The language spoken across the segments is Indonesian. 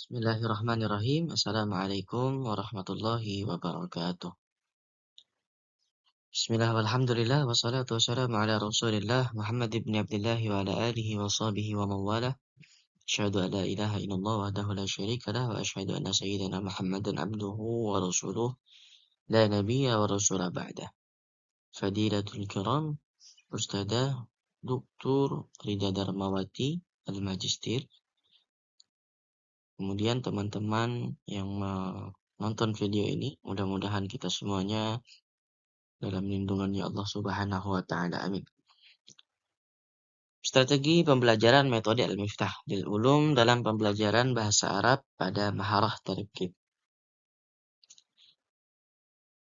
Bismillahirrahmanirrahim. Assalamualaikum warahmatullahi wabarakatuh. Bismillah walhamdulillah wassalatu wassalamu ala rasulillah Muhammad ibn Abdullah wa ala alihi wa sahbihi wa mawala. Asyhadu an la ilaha illallah wahdahu la syarika lah wa asyhadu anna sayyidina Muhammadan abduhu wa rasuluh la nabiyya wa rasula ba'dah. Fadilatul kiram Ustadzah Dr. Rida Darmawati Al-Magistir. Kemudian teman-teman yang menonton video ini, mudah-mudahan kita semuanya dalam lindungannya Allah Subhanahu wa taala. Amin. Strategi pembelajaran metode Al-Miftah lil Ulum dalam pembelajaran bahasa Arab pada Maharah Tarkib.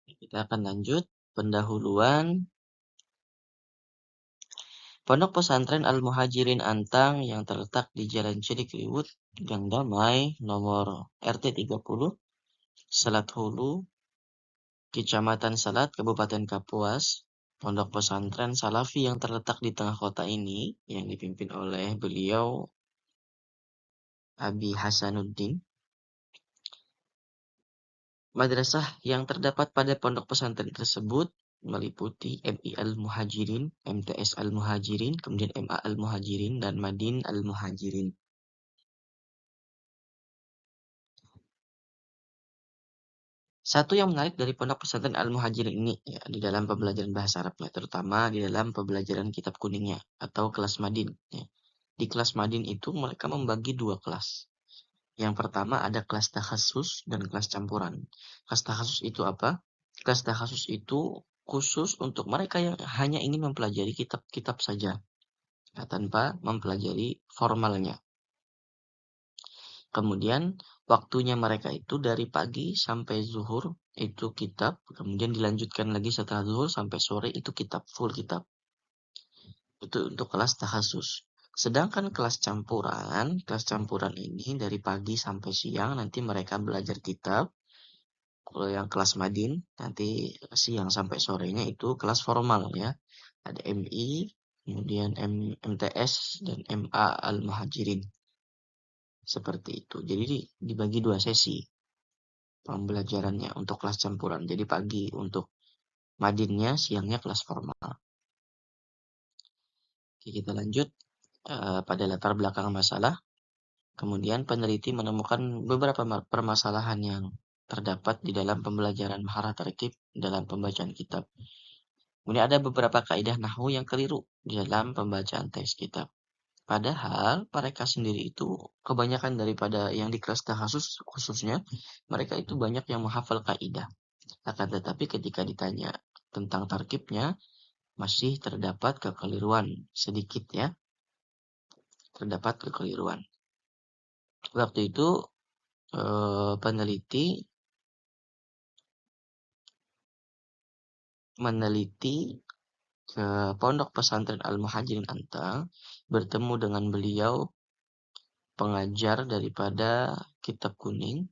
Kita akan lanjut pendahuluan. Pondok Pesantren Al-Muhajirin Antang yang terletak di Jalan Cilikriwut, Gang Damai, nomor RT 30, Selat Hulu, Kecamatan Salat, Kabupaten Kapuas. Pondok pesantren Salafi yang terletak di tengah kota ini, yang dipimpin oleh beliau Abi Hasanuddin. Madrasah yang terdapat pada pondok pesantren tersebut meliputi MI Al-Muhajirin, MTS Al-Muhajirin, kemudian MA Al-Muhajirin, dan Madin Al-Muhajirin. Satu yang menarik dari pondok pesantren Al-Muhajirin ini ya, di dalam pembelajaran bahasa Arabnya, terutama di dalam pembelajaran kitab kuningnya atau kelas Madin. Ya. Di kelas Madin itu mereka membagi dua kelas. Yang pertama ada kelas takhasus dan kelas campuran. Kelas takhasus itu apa? Kelas takhasus itu khusus untuk mereka yang hanya ingin mempelajari kitab-kitab saja, tanpa mempelajari formalnya. Kemudian waktunya mereka itu dari pagi sampai zuhur itu kitab, kemudian dilanjutkan lagi setelah zuhur sampai sore itu kitab, full kitab. Itu untuk kelas takhasus. Sedangkan kelas campuran ini dari pagi sampai siang nanti mereka belajar kitab. Kalau yang kelas Madin nanti siang sampai sorenya itu kelas formal ya. Ada MI, kemudian MTS dan MA Al-Muhajirin. Seperti itu. Jadi dibagi dua sesi pembelajarannya untuk kelas campuran. Jadi pagi untuk Madinnya, siangnya kelas formal. Oke, kita lanjut pada latar belakang masalah. Kemudian peneliti menemukan beberapa permasalahan yang terdapat di dalam pembelajaran Maharah Tarkib dalam pembacaan kitab. Kemudian ada beberapa kaidah nahwu yang keliru di dalam pembacaan teks kitab. Padahal mereka sendiri itu kebanyakan daripada yang di kelas takhasus khususnya mereka itu banyak yang menghafal kaidah. Akan tetapi ketika ditanya tentang tarkibnya masih terdapat kekeliruan sedikit ya. Terdapat kekeliruan. Waktu itu peneliti meneliti ke Pondok Pesantren Al-Muhajirin Antang, bertemu dengan beliau pengajar daripada kitab kuning.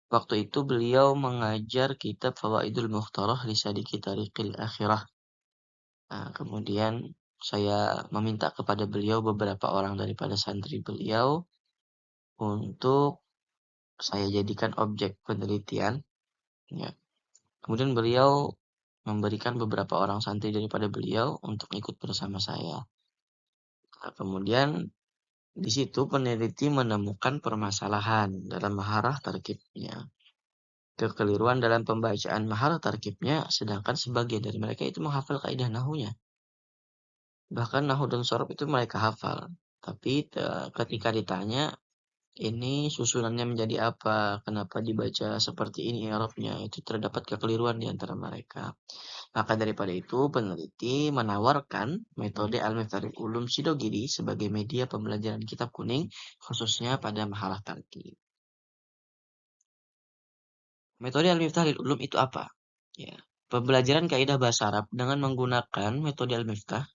Waktu itu beliau mengajar kitab Fawaidul Mukhtarah li Sadiki Tariqil Akhirah. Nah, kemudian saya meminta kepada beliau beberapa orang daripada santri beliau untuk saya jadikan objek penelitian. Ya. Kemudian beliau memberikan beberapa orang santri daripada beliau untuk ikut bersama saya. Nah, kemudian di situ peneliti menemukan permasalahan dalam maharah tarkibnya. Kekeliruan dalam pembacaan maharah tarkibnya, sedangkan sebagian dari mereka itu menghafal kaidah nahunya. Bahkan nahu dan sorob itu mereka hafal. Tapi ketika ditanya, ini susunannya menjadi apa? Kenapa dibaca seperti ini i'rabnya? Itu terdapat kekeliruan di antara mereka. Maka daripada itu, peneliti menawarkan metode Al-Miftah lil Ulum Sidogiri sebagai media pembelajaran kitab kuning, khususnya pada maharah tarkib. Metode Al-Miftah lil Ulum itu apa? Ya, pembelajaran kaidah bahasa Arab dengan menggunakan metode Al-Miftah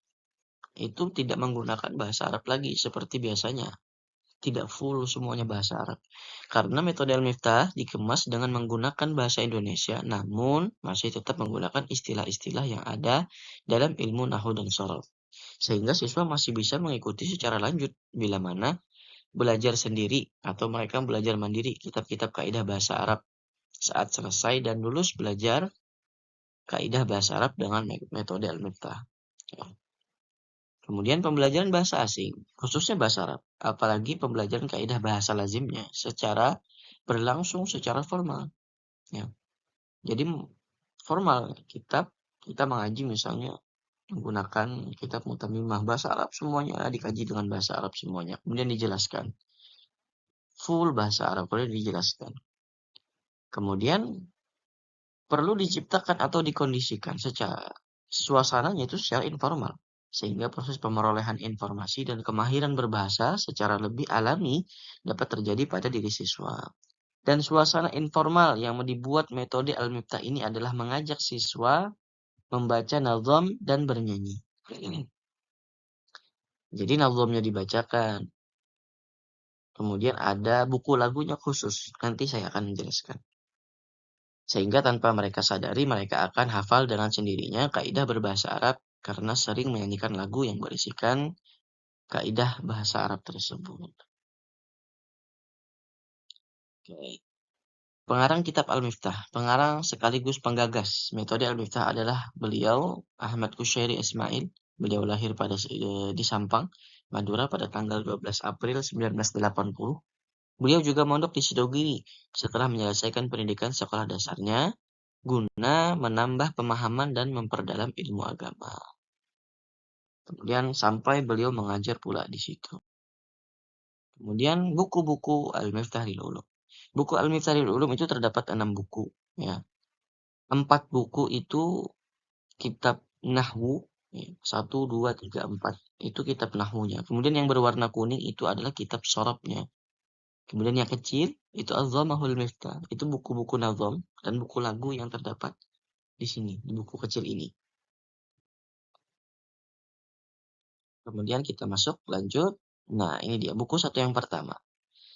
itu tidak menggunakan bahasa Arab lagi seperti biasanya. Tidak full semuanya bahasa Arab. Karena metode Al-Miftah dikemas dengan menggunakan bahasa Indonesia, namun masih tetap menggunakan istilah-istilah yang ada dalam ilmu nahwu dan sorof. Sehingga siswa masih bisa mengikuti secara lanjut bila mana belajar sendiri atau mereka belajar mandiri kitab-kitab kaidah bahasa Arab. Saat selesai dan lulus belajar kaidah bahasa Arab dengan metode Al-Miftah. Ya. Kemudian pembelajaran bahasa asing, khususnya bahasa Arab, apalagi pembelajaran kaidah bahasa lazimnya secara berlangsung secara formal. Ya. Jadi formal kita mengaji misalnya menggunakan kitab Mutamimah bahasa Arab, semuanya dikaji dengan bahasa Arab semuanya. Kemudian dijelaskan. Full bahasa Arab, kemudian dijelaskan. Kemudian perlu diciptakan atau dikondisikan secara suasananya itu secara informal. Sehingga proses pemerolehan informasi dan kemahiran berbahasa secara lebih alami dapat terjadi pada diri siswa. Dan suasana informal yang dibuat metode Al-Miftah ini adalah mengajak siswa membaca nazam dan bernyanyi. Jadi nazamnya dibacakan. Kemudian ada buku lagunya khusus. Nanti saya akan menjelaskan. Sehingga tanpa mereka sadari, mereka akan hafal dengan sendirinya kaidah berbahasa Arab karena sering menyanyikan lagu yang berisikan kaidah bahasa Arab tersebut. Oke. Pengarang kitab Al-Miftah, pengarang sekaligus penggagas metode Al-Miftah adalah beliau Ahmad Kushairi Ismail. Beliau lahir di Sampang, Madura pada tanggal 12 April 1980. Beliau juga mondok di Sidogiri setelah menyelesaikan pendidikan sekolah dasarnya guna menambah pemahaman dan memperdalam ilmu agama. Kemudian sampai beliau mengajar pula di situ. Kemudian buku-buku Al-Miftah lil Ulum. Buku Al-Miftah lil Ulum itu terdapat 6 buku. Ya. 4 buku itu kitab Nahwu. 1, 2, 3, 4. Itu kitab Nahwunya. Kemudian yang berwarna kuning itu adalah kitab Sorabnya. Kemudian yang kecil itu Az-Zamahul Miftah. Itu buku-buku nazam dan buku lagu yang terdapat di sini, di buku kecil ini. Kemudian kita masuk lanjut. Nah, ini dia buku satu yang pertama.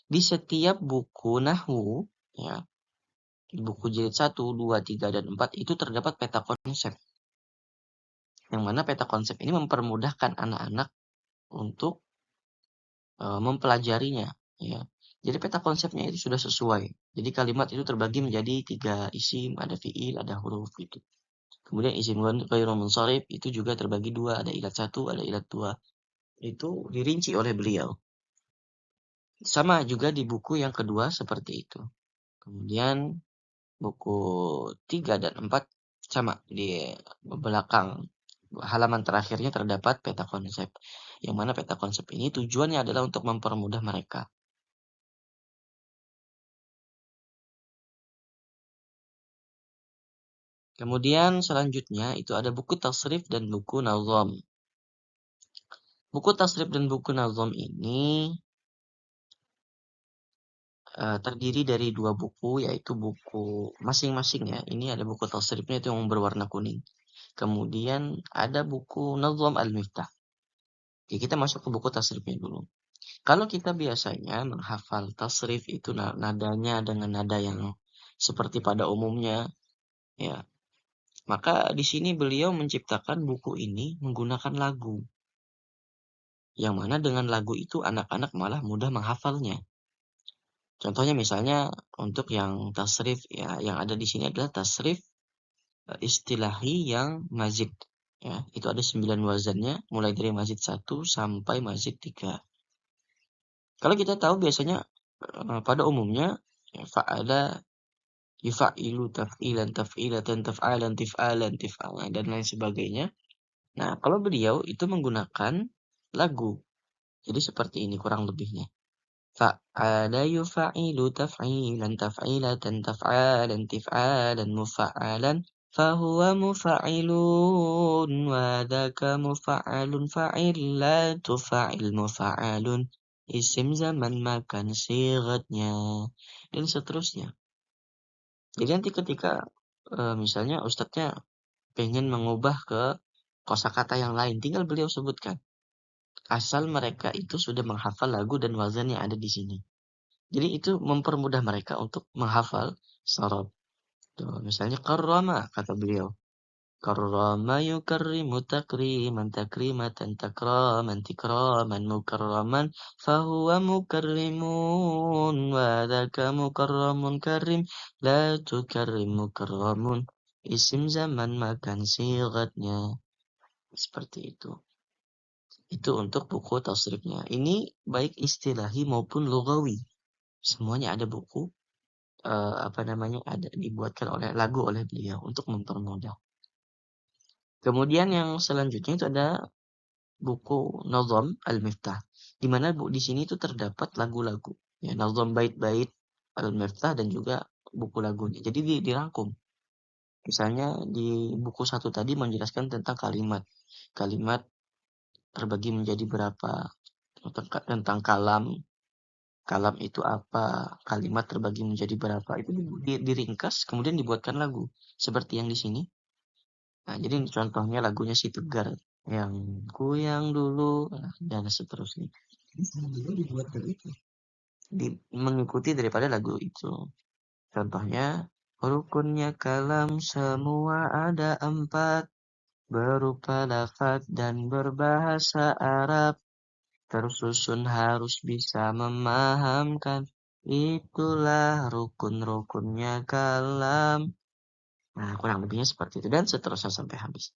Di setiap buku nahwu, ya, di buku jilid 1, 2, 3, dan 4 itu terdapat peta konsep. Yang mana peta konsep ini mempermudahkan anak-anak untuk mempelajarinya, ya. Jadi peta konsepnya itu sudah sesuai. Jadi kalimat itu terbagi menjadi 3 isim, ada fiil, ada huruf gitu. Kemudian isim ghairu munsharif itu juga terbagi 2, ada ilat 1, ada ilat 2. Itu dirinci oleh beliau. Sama juga di buku yang kedua seperti itu. Kemudian buku 3 dan 4 sama di belakang halaman terakhirnya terdapat peta konsep. Yang mana peta konsep ini tujuannya adalah untuk mempermudah mereka. Kemudian selanjutnya itu ada buku tasrif dan buku nazam. Buku tasrif dan buku nazam ini terdiri dari 2 buku, yaitu buku masing-masing ya. Ini ada buku tasrifnya itu yang berwarna kuning. Kemudian ada buku Nazam Al-Miftah. Oke, kita masuk ke buku tasrifnya dulu. Kalau kita biasanya menghafal tasrif itu nadanya dengan nada yang seperti pada umumnya, ya. Maka di sini beliau menciptakan buku ini menggunakan lagu. Yang mana dengan lagu itu anak-anak malah mudah menghafalnya. Contohnya misalnya untuk yang tasrif ya, yang ada di sini adalah tasrif istilahi yang mazid. Ya, itu ada 9 wazannya, mulai dari mazid 1 sampai mazid 3. Kalau kita tahu biasanya pada umumnya ya, fa'ala yufa'ilu taf'ilan taf'ilatan taf'alan tif'alan tif'alan dan lain sebagainya. Nah, kalau beliau itu menggunakan lagu. Jadi seperti ini kurang lebihnya. Fa'ala yufa'ilu taf'ilan taf'ilatan taf'alan tif'alan mufa'alan fahuwa mufa'ilun wa dhaka mufa'alun fa'il la tufa'il mufa'alun isim zaman makan sigatnya dan seterusnya. Jadi nanti ketika misalnya ustadznya pengen mengubah ke kosakata yang lain, tinggal beliau sebutkan. Asal mereka itu sudah menghafal lagu dan wazan yang ada di sini. Jadi itu mempermudah mereka untuk menghafal sorob. Tuh, misalnya karrama kata beliau. Karrama yukarrimu takriman takrimatan takraman tikraman mukarraman fahuwa mukarrimun wa dhaka mukarramun karim la tukarrim mukarramun. Isim zaman makan sigatnya. Seperti itu. Itu untuk buku tasrifnya. Ini baik istilahi maupun lugawi. Semuanya ada buku apa namanya ada dibuatkan oleh lagu oleh beliau untuk mempermudah. Kemudian yang selanjutnya itu ada buku Nazam Al-Miftah, di mana di sini itu terdapat lagu-lagu. Ya, Nazam bait-bait Al-Miftah dan juga buku lagunya. Jadi dirangkum. Misalnya di buku satu tadi menjelaskan tentang kalimat. Kalimat terbagi menjadi berapa, tentang kalam. Kalam itu apa? Kalimat terbagi menjadi berapa? Itu diringkas kemudian dibuatkan lagu seperti yang di sini. Nah, jadi contohnya lagunya si Tegar yang ku yang dulu dan seterusnya. Juga dibuat dari itu. Mengikuti daripada lagu itu. Contohnya rukunnya kalam semua ada 4 berupa lafaz dan berbahasa Arab. Tersusun harus bisa memahamkan. Itulah rukun-rukunnya kalam. Nah, kurang lebihnya seperti itu dan seterusnya sampai habis.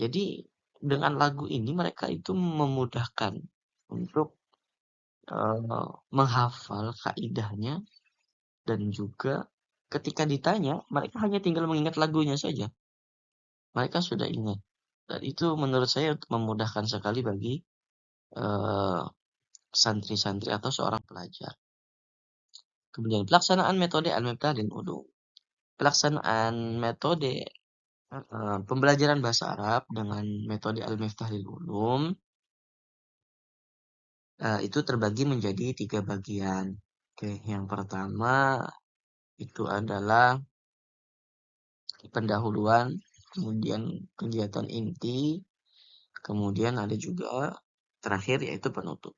Jadi dengan lagu ini mereka itu memudahkan untuk menghafal kaidahnya dan juga ketika ditanya mereka hanya tinggal mengingat lagunya saja. Mereka sudah ingat. Dan itu menurut saya memudahkan sekali bagi uh, santri-santri atau seorang pelajar. Kemudian pelaksanaan metode al-miftah lil ulum. Pelaksanaan metode pembelajaran bahasa Arab dengan metode al-miftah lil ulum itu terbagi menjadi 3 bagian. Oke, yang pertama itu adalah pendahuluan, kemudian kegiatan inti, kemudian ada juga terakhir yaitu penutup.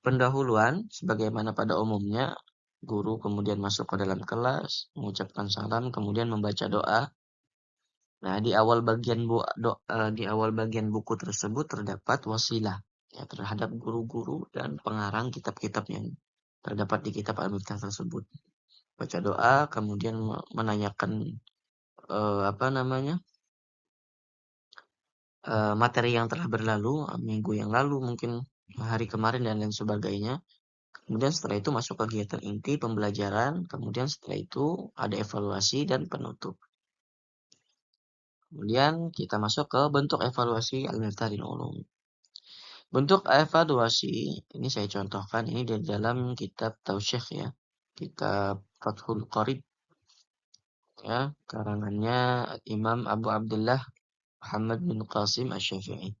Pendahuluan sebagaimana pada umumnya guru kemudian masuk ke dalam kelas, mengucapkan salam, kemudian membaca doa. Nah, di awal bagian buku tersebut terdapat wasilah ya terhadap guru-guru dan pengarang kitab-kitab yang terdapat di kitab Al-Miftah tersebut. Baca doa, kemudian menanyakan apa namanya? Materi yang telah berlalu, minggu yang lalu mungkin hari kemarin dan lain sebagainya. Kemudian setelah itu masuk kegiatan inti pembelajaran, kemudian setelah itu ada evaluasi dan penutup. Kemudian kita masuk ke bentuk evaluasi Al-Miftah lil Ulum. Bentuk evaluasi ini saya contohkan ini di dalam kitab Tausyikh ya. Kitab Fathul Qarib ya, karangannya Imam Abu Abdullah Muhammad bin Qasim Asy-Syafi'i.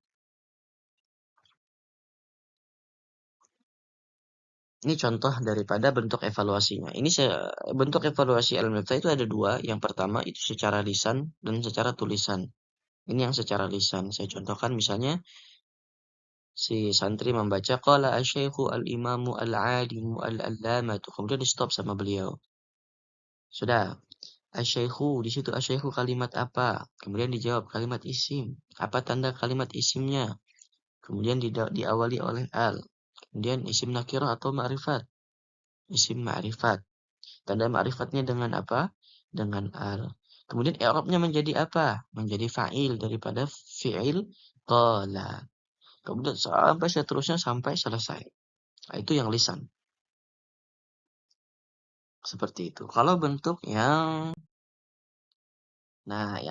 Ini contoh daripada bentuk evaluasinya. Bentuk evaluasi Al-Miftah itu ada 2. Yang pertama itu secara lisan dan secara tulisan. Ini yang secara lisan. Saya contohkan misalnya si santri membaca qala asy-syaikhu al-imamu al-alimu al-allamatu. Kemudian di stop sama beliau. Sudah. Asy-syaikhu di situ asy-syaikhu kalimat apa? Kemudian dijawab kalimat isim. Apa tanda kalimat isimnya? Kemudian diawali oleh al. Kemudian isim nakirah atau ma'rifat. Isim ma'rifat. Tanda ma'rifatnya dengan apa? Dengan al. Kemudian i'rabnya menjadi apa? Menjadi fa'il daripada fi'il qala. Kemudian sampai seterusnya sampai selesai. Nah, itu yang lisan. Seperti itu. Kalau bentuk yang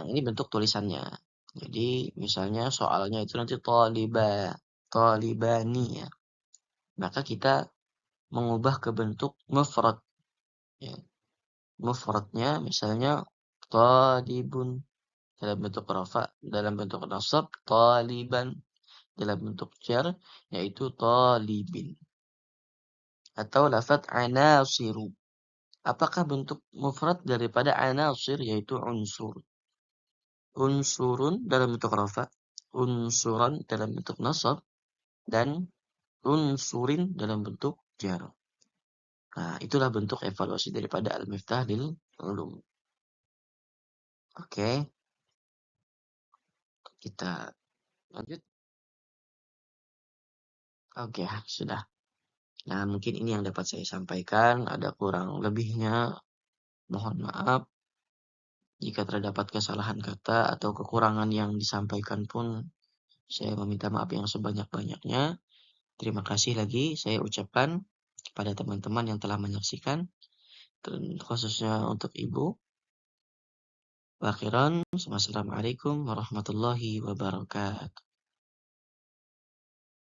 ini bentuk tulisannya. Jadi misalnya soalnya itu nanti talibani ya. Maka kita mengubah ke bentuk mufrad ya. Mufradnya misalnya talibun dalam bentuk rafa, dalam bentuk nasab taliban, dalam bentuk jar yaitu talibin. Atau lafaz anasiru. Apakah bentuk mufrad daripada anasir yaitu unsur? Unsurun dalam bentuk rafa, unsuran dalam bentuk nasab, dan unsurin dalam bentuk jar. Nah, itulah bentuk evaluasi daripada Al-Miftah lil Ulum. Oke, kita lanjut. Oke, sudah. Nah, mungkin ini yang dapat saya sampaikan. Ada kurang lebihnya, mohon maaf. Jika terdapat kesalahan kata atau kekurangan yang disampaikan pun, saya meminta maaf yang sebanyak-banyaknya. Terima kasih lagi saya ucapkan kepada teman-teman yang telah menyaksikan, dan khususnya untuk Ibu. Wa akhiran, wassalamualaikum warahmatullahi wabarakatuh.